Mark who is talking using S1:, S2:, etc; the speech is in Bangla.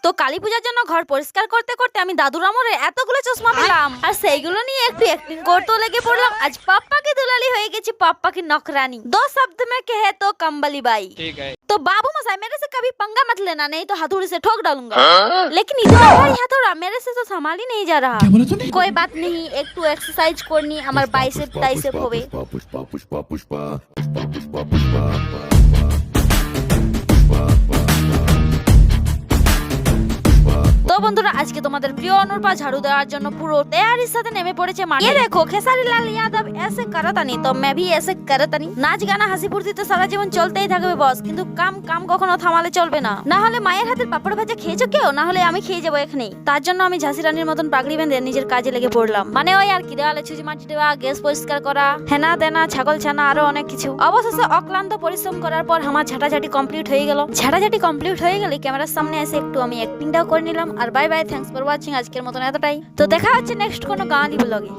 S1: তো কালী পূজার জন্য ঘর পরিষ্কার করতে করতে আমি দাদুর আমলের এতগুলো চশমা পেলাম আর সেইগুলো নিয়ে একটু অ্যাক্টিং করতেও লেগে পড়লাম। আজ পাপ্পা की दुलाली হয়ে গেছি, पापा की नौकरानी। दो शब्द में कहे तो कंबली बाई।
S2: ठीक है।
S1: तो बाबू मसाई मेरे से कभी पंगा मत लेना, नहीं तो हथौड़ी से ठोक डालूंगा। लेकिन इतना भारी हथौड़ा मेरे से तो संभाल ही नहीं जा रहा। कोई बात नहीं, एक टू एक्सरसाइज करनी আমার বাইসেপ টাইসেপ হবে। तो बंधुरा आज के तुम्हारे प्रिय अनुपा झाड़ू देওয়ার জন্য পুরো तैयारी সাথে নেমে পড়েছে মাঠে। ये देखो खेसारी लाल यादव ऐसे करता नहीं तो मैं भी ऐसे करता नहीं। নাচ গানা হাসি ফুর্তিতে সারা জীবন চলতেই থাকবে বস, কিন্তু কাম কখনো থামালে চলবে না। না হলে মায়ের হাতের পাপড় ভাজা খেয়েছো কেউ, না হলে আমি খেয়ে যাবো এখানেই। তার জন্য আমি ঝাঁসি রানীর মতন পাগড়ি বেঁধে নিজের কাজে লেগে পড়লাম। মানে ওই আর কি, দেওয়ালে ছুঁচি মাটি দেওয়া, গ্যাস পরিষ্কার করা, হেনা দেনা, ছাগল ছানা, আরো অনেক কিছু। অবশেষে অক্লান্ত পরিশ্রম করার পর আমার ঝাঁটাঝাঁটি কমপ্লিট হয়ে গেল। ঝাঁটাঝাঁটি কমপ্লিট হয়ে গেলে ক্যামেরার সামনে এসে একটু আমি অ্যাক্টিংটাও করে নিলাম। আর bye bye, thanks for watching. আজকের মতন এতটাই। তো দেখা হচ্ছে নেক্সট কোনো গানই ব্লগে।